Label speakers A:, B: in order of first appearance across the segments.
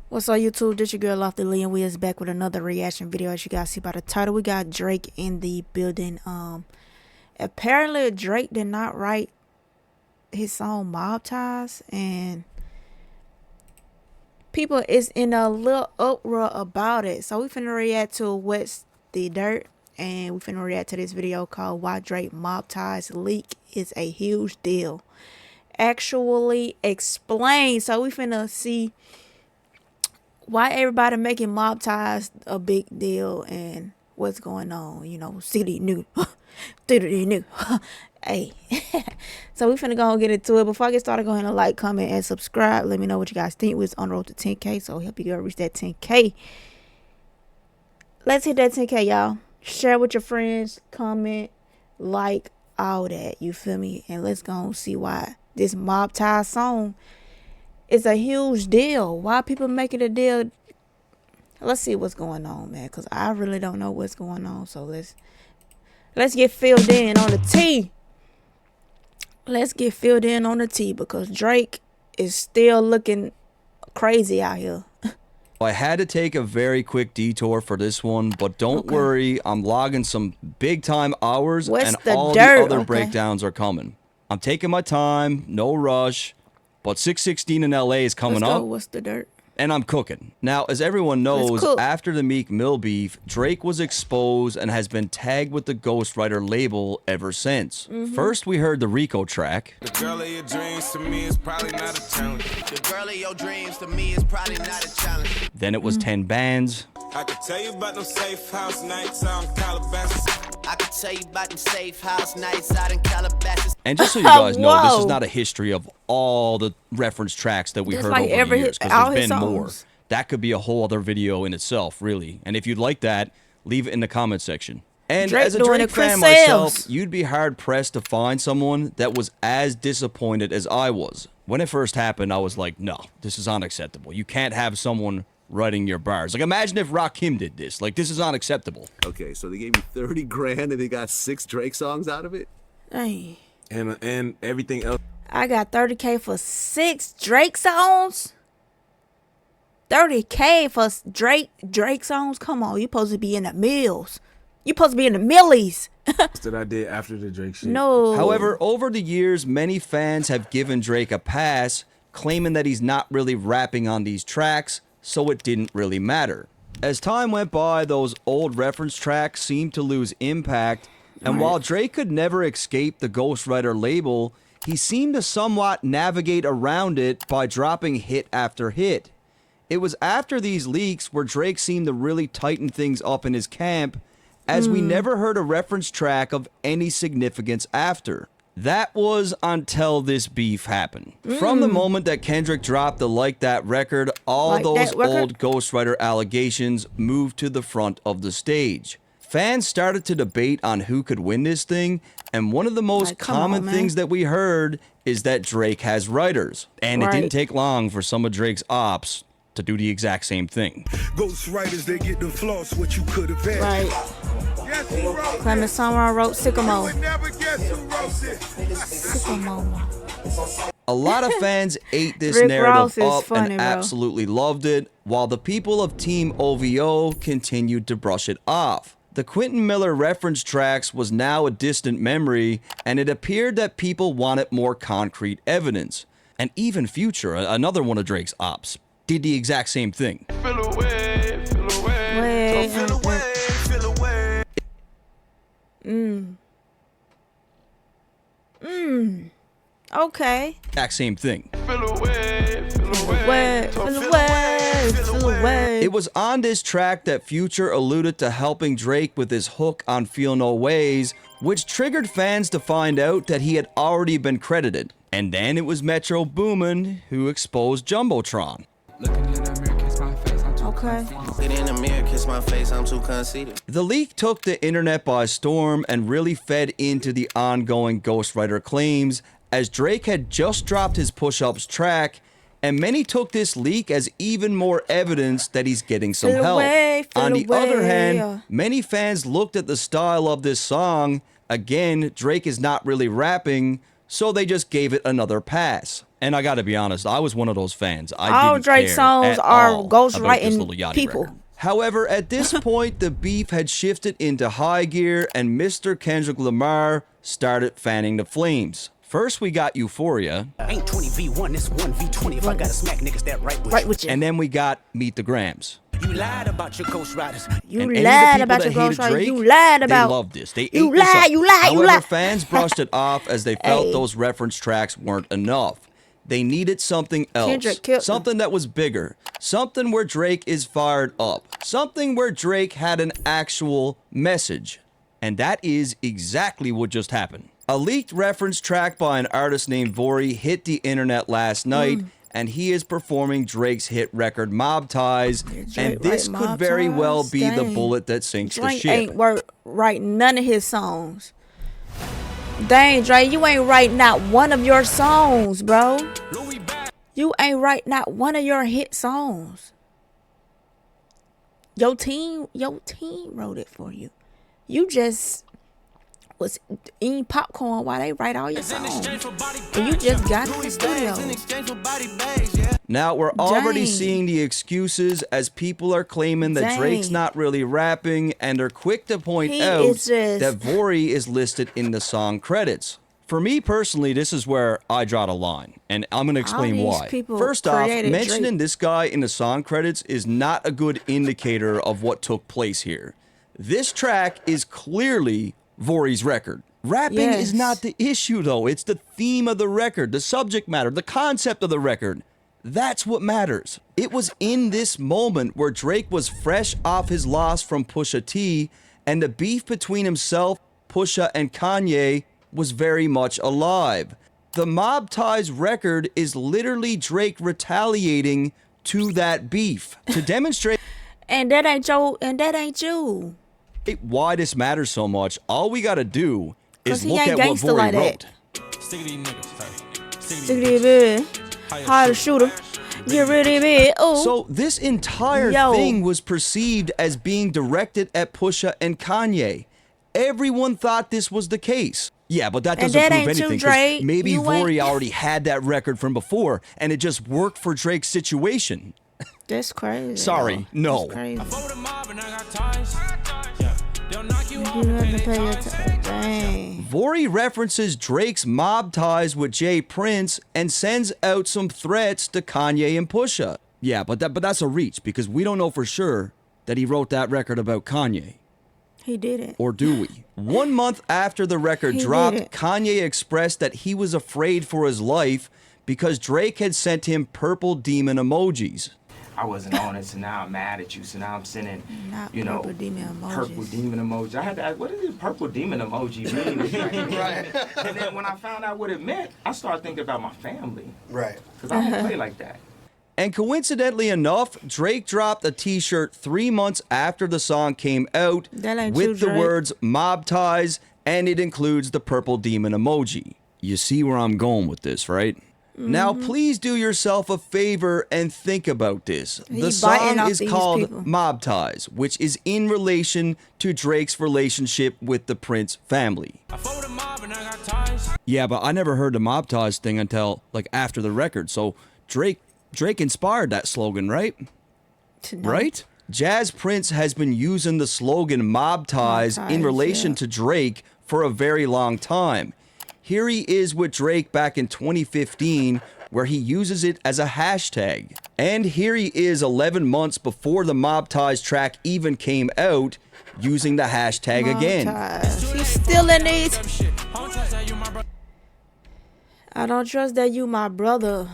A: What's up, YouTube? This your girl LoftyLiyah, and we is back with another reaction video. As you guys see by the title, we got Drake in the building. Apparently Drake did not write his song Mobb Ties, and people is in a little uproar about it. So we finna react to What's the Dirt, and we finna react to this video called Why Drake Mobb Ties Leak is a Huge Deal. Actually explain. So we finna see why everybody making Mobb Ties a big deal and what's going on, you know, city new, city new. Hey, so we finna go and get into it. Before I get started, go ahead and like, comment, and subscribe. Let me know what you guys think. We're on the road to 10K, so help you girl reach that 10K. Let's hit that 10K, y'all. Share with your friends, comment, like, all that. You feel me? And let's go and see why this Mobb Ties song is a huge deal. Why people making a deal? Let's see what's going on, man, because I really don't know what's going on. So let's get filled in on the tea. Let's get filled in on the tea, because Drake is still looking crazy out here.
B: I had to take a very quick detour for this one, but don't worry, I'm logging some big time hours, and all the other breakdowns are coming. I'm taking my time, no rush. But 616 in LA is coming up.
A: What's the dirt?
B: And I'm cooking. Now, as everyone knows, after the Meek Mill beef, Drake was exposed and has been tagged with the Ghostwriter label ever since. First, we heard the Rico track.
C: The girl of your dreams to me is probably not a challenge.
D: The girl of your dreams to me is probably not a challenge.
B: Then it was 10 bands.
C: I could tell you about them safe house nights out in Calabasas.
D: I could tell you about them safe house nights out in Calabasas.
B: And just so you guys know, this is not a history of all the reference tracks that we heard over the years, because there's been more. That could be a whole other video in itself, really. And if you'd like that, leave it in the comment section. And as a Drake fan myself, you'd be hard-pressed to find someone that was as disappointed as I was. When it first happened, I was like, no, this is unacceptable. You can't have someone writing your bars. Like, imagine if Rakim did this. Like, this is unacceptable.
E: Okay, so they gave me 30 grand and they got 6 Drake songs out of it?
A: Dang.
C: And everything else.
A: I got 30K for 6 Drake songs? 30K for Drake songs? Come on, you supposed to be in the mills. You supposed to be in the millies.
C: That I did after the Drake shit.
A: No.
B: However, over the years, many fans have given Drake a pass, claiming that he's not really rapping on these tracks, so it didn't really matter. As time went by, those old reference tracks seemed to lose impact, and while Drake could never escape the Ghostwriter label, he seemed to somewhat navigate around it by dropping hit after hit. It was after these leaks where Drake seemed to really tighten things up in his camp, as we never heard a reference track of any significance after. That was until this beef happened. From the moment that Kendrick dropped the Like That record, all those old Ghostwriter allegations moved to the front of the stage. Fans started to debate on who could win this thing, and one of the most common things that we heard is that Drake has writers. And it didn't take long for some of Drake's ops to do the exact same thing.
F: Ghostwriters, they get the floss what you could have had.
A: Clement Summer wrote Sycamore.
B: A lot of fans ate this narrative up and absolutely loved it, while the people of Team OVO continued to brush it off. The Quentin Miller reference tracks was now a distant memory, and it appeared that people wanted more concrete evidence. And even Future, another one of Drake's ops, did the exact same thing.
C: Feel away, feel away.
D: Feel away, feel away.
A: Okay.
B: Exact same thing.
C: Feel away, feel away.
A: Feel away, feel away.
B: It was on this track that Future alluded to helping Drake with his hook on Feel No Ways, which triggered fans to find out that he had already been credited. And then it was Metro Boomin who exposed Jumbotron.
D: Get in the mirror, kiss my face, I'm too conceited.
B: The leak took the internet by storm and really fed into the ongoing Ghostwriter claims, as Drake had just dropped his Push-Ups track, and many took this leak as even more evidence that he's getting some help. On the other hand, many fans looked at the style of this song. Again, Drake is not really rapping, so they just gave it another pass. And I gotta be honest, I was one of those fans.
A: All
B: didn't
A: Drake
B: care
A: songs
B: at
A: are
B: all about this
A: ghostwriting
B: Lil Yachty
A: people.
B: record. However, at this point, the beef had shifted into high gear, and Mr. Kendrick Lamar started fanning the flames. First, we got Euphoria.
G: Ain't 20v1, this 1v20. If I gotta smack niggas that right with you.
B: And then we got Meet the Grams.
G: You lied about your ghostwriters.
A: You lied about your ghostwriters. You lied about.
B: They loved this. They
A: You
B: ate this
A: lied.
B: up.
A: You lied. You
B: However,
A: lied.
B: fans brushed it off as they felt
A: Hey.
B: those reference tracks weren't enough. They needed something else.
A: Kendrick killed them.
B: Something that was bigger. Something where Drake is fired up. Something where Drake had an actual message. And that is exactly what just happened. A leaked reference track by an artist named Vori hit the internet last night, and he is performing Drake's hit record Mobb Ties, and this could very well be the bullet that sinks the
A: Drake
B: ship.
A: ain't write none of his songs. Dang, Drake, you ain't write not one of your songs, bro. You ain't write not one of your hit songs. Your team wrote it for you. You just was eating popcorn while they write all your songs. And you just got in the studio.
B: Now, we're already
A: Dang.
B: seeing the excuses as people are claiming that
A: Dang.
B: Drake's not really rapping, and are quick to point
A: He
B: out
A: is just-
B: that Vori is listed in the song credits. For me personally, this is where I draw the line, and I'm going to explain
A: these
B: why.
A: people
B: First off,
A: created
B: mentioning
A: Drake.
B: this guy in the song credits is not a good indicator of what took place here. This track is clearly Vori's record. Rapping is
A: Yes.
B: not the issue, though. It's the theme of the record, the subject matter, the concept of the record. That's what matters. It was in this moment where Drake was fresh off his loss from Pusha T, and the beef between himself, Pusha, and Kanye was very much alive. The Mobb Ties record is literally Drake retaliating to that beef to demonstrate
A: And that ain't you.
B: why this matters so much. All we gotta do
A: 'Cause
B: is
A: he
B: look
A: ain't
B: at what
A: gangster
B: Vori
A: like that.
B: wrote.
C: Stick to these niggas.
A: Stick to the bed. Hire the shooter. Get rid of it. Oh.
B: So this entire
A: Yo.
B: thing was perceived as being directed at Pusha and Kanye. Everyone thought this was the case. Yeah, but that
A: And
B: doesn't
A: that
B: prove
A: ain't you,
B: anything. 'Cause
A: Drake.
B: maybe
A: You
B: Vori
A: ain't-
B: already had that record from before, and it just worked for Drake's situation.
A: That's crazy.
B: Sorry,
A: though.
B: no.
A: That's crazy.
C: For the mob and I got ties. Yeah, they'll knock you off.
A: You have to pay your time. Dang.
B: Vori references Drake's Mobb Ties with Jay Prince and sends out some threats to Kanye and Pusha. Yeah, but that's a reach because we don't know for sure that he wrote that record about Kanye.
A: He did it.
B: Or do we? 1 month after the record
A: He did
B: dropped,
A: it.
B: Kanye expressed that he was afraid for his life because Drake had sent him purple demon emojis.
H: I wasn't on it, so now I'm mad at you. So now I'm sending,
A: Not
H: you know,
A: purple demon emojis.
H: purple demon emoji. I had to ask, what does this purple demon emoji mean? Right. And then when I found out what it meant, I started thinking about my family.
I: Right.
H: Because I don't play like that.
B: And coincidentally enough, Drake dropped a t-shirt 3 months after the song came out
A: That ain't
B: with
A: you,
B: the
A: Drake.
B: words Mobb Ties, and it includes the purple demon emoji. You see where I'm going with this, right? Now,
A: Mm-hmm.
B: please do yourself a favor and think about this.
A: He
B: The
A: biting
B: song
A: off
B: is
A: these
B: called
A: people.
B: Mobb Ties, which is in relation to Drake's relationship with the Prince family.
C: For the mob and I got ties.
B: Yeah, but I never heard the Mobb Ties thing until like after the record. So Drake inspired that slogan, right?
A: No.
B: Right? Jazz Prince has been using the slogan Mobb Ties in
A: Ties,
B: relation
A: yeah.
B: to Drake for a very long time. Here he is with Drake back in 2015, where he uses it as a hashtag. And here he is 11 months before the Mobb Ties track even came out, using the hashtag again.
A: Ties. He's still in these. I don't trust that you my brother.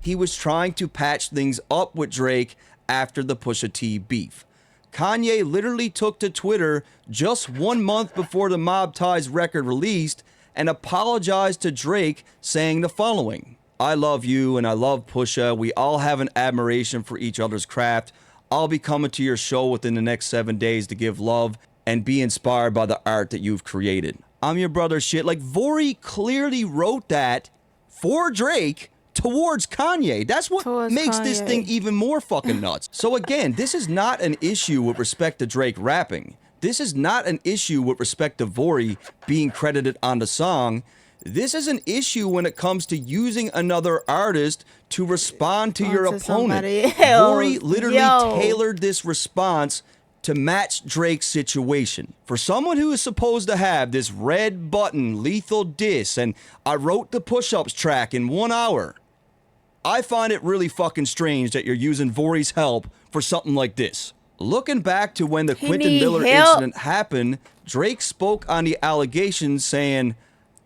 B: He was trying to patch things up with Drake after the Pusha T beef. Kanye literally took to Twitter just 1 month before the Mobb Ties record released and apologized to Drake, saying the following: "I love you and I love Pusha. We all have an admiration for each other's craft. I'll be coming to your show within the next 7 days to give love and be inspired by the art that you've created. I'm your brother shit." Like, Vori clearly wrote that for Drake towards Kanye. That's what
A: Towards
B: makes this
A: Kanye.
B: thing even more fucking nuts. So again, this is not an issue with respect to Drake rapping. This is not an issue with respect to Vori being credited on the song. This is an issue when it comes to using another artist to respond to your
A: Onto
B: opponent.
A: somebody else.
B: Vori literally
A: Yo.
B: tailored this response to match Drake's situation. For someone who is supposed to have this red button lethal diss and I wrote the push-ups track in 1 hour, I find it really fucking strange that you're using Vori's help for something like this. Looking back to when the
A: He
B: Quentin
A: need
B: Miller
A: help.
B: incident happened, Drake spoke on the allegations saying,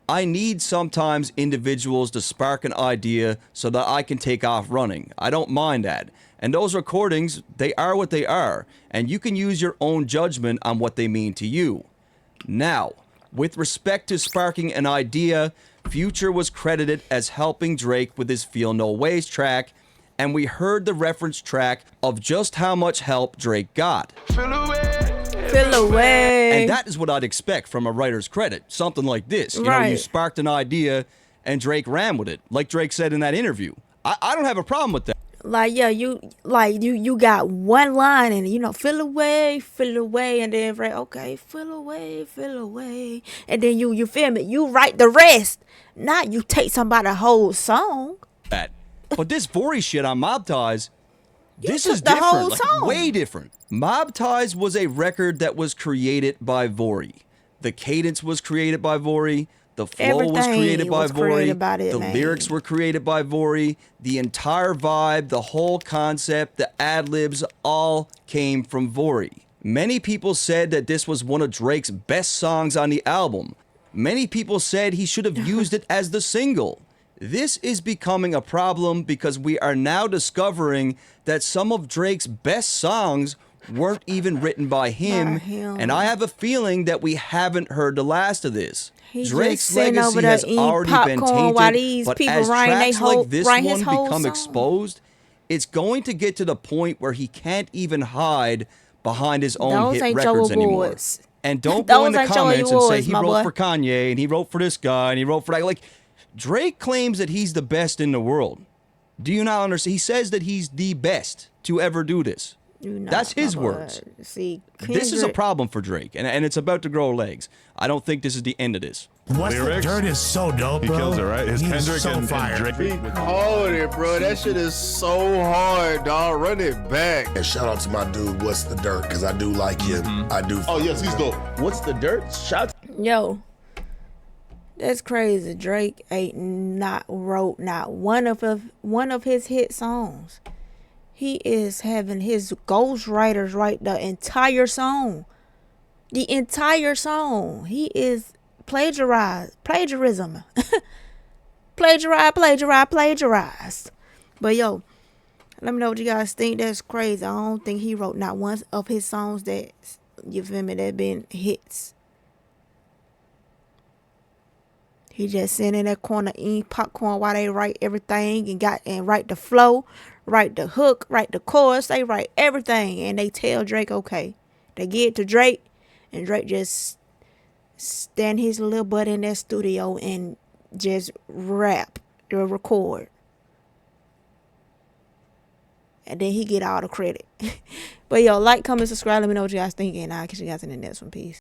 B: I need sometimes individuals to spark an idea so that I can take off running. I don't mind that. And those recordings, they are what they are, and you can use your own judgment on what they mean to you. Now, with respect to sparking an idea, Future was credited as helping Drake with his Feel No Ways track, and we heard the reference track of just how much help Drake got.
A: Feel away.
B: And that is what I'd expect from a writer's credit. Something like this. You know, you
A: Right.
B: sparked an idea and Drake ran with it. Like Drake said in that interview. I don't have a problem with that.
A: Like, yeah, you got one line and, you know, feel away, and then right, okay, feel away, and then you feel me, you write the rest, not you take somebody's whole song.
B: But this Vori shit on Mobb Ties, this
A: took
B: is
A: the
B: different,
A: whole
B: like
A: song.
B: way different. Mobb Ties was a record that was created by Vori. The cadence was created by Vori. The flow was
A: Everything
B: created by
A: was
B: Vori.
A: created by that
B: The
A: man.
B: lyrics were created by Vori. The entire vibe, the whole concept, the ad-libs all came from Vori. Many people said that this was one of Drake's best songs on the album. Many people said he should have used it as the single. This is becoming a problem because we are now discovering that some of Drake's best songs weren't even written by him,
A: Not him.
B: and I have a feeling that we haven't heard the last of this.
A: He
B: Drake's
A: just sitting over
B: legacy
A: there
B: has
A: eating
B: already been
A: popcorn while
B: tainted,
A: these
B: but
A: people
B: as
A: write they
B: tracks
A: whole-
B: like this
A: write
B: one
A: his whole
B: become
A: song.
B: exposed, it's going to get to the point where he can't even hide behind his own
A: Those
B: hit
A: ain't your
B: records anymore.
A: awards.
B: And don't go in
A: Those
B: the
A: ain't your
B: comments and say
A: awards,
B: he
A: my
B: wrote
A: boy.
B: for Kanye and he wrote for this guy and he wrote for that. Like, Drake claims that he's the best in the world. Do you not understand? He says that he's the best to ever do this.
A: You know,
B: That's his
A: my boy.
B: words.
A: See,
B: This is a
A: Kendrick-
B: problem for Drake, and it's about to grow legs. I don't think this is the end of this.
I: What's the Dirt is so dope, bro.
J: He kills it, right? His
I: He is
J: Kendrick
I: so
J: and
I: fire.
J: Drake.
E: Hold it, bro. That shit is so hard, dog. Run it back.
K: And shout out to my dude, What's the Dirt, because I do like him. I do.
J: Oh, yes, he's dope.
L: What's the dirt? Shout.
A: Yo, that's crazy. Drake ain't not wrote not one of his hit songs. He is having his ghostwriters write the entire song. The entire song. He is plagiarism. Plagiarized. But yo, let me know what you guys think. That's crazy. I don't think he wrote not one of his songs that, you feel me, that been hits. He just sitting in that corner eating popcorn while they write everything and write the flow, write the hook, write the chorus. They write everything and they tell Drake, okay. They get it to Drake and Drake just stand his little butt in that studio and just rap or record. And then he get all the credit. But yo, like, comment, subscribe. Let me know what you guys think. And I'll catch you guys in the next one. Peace.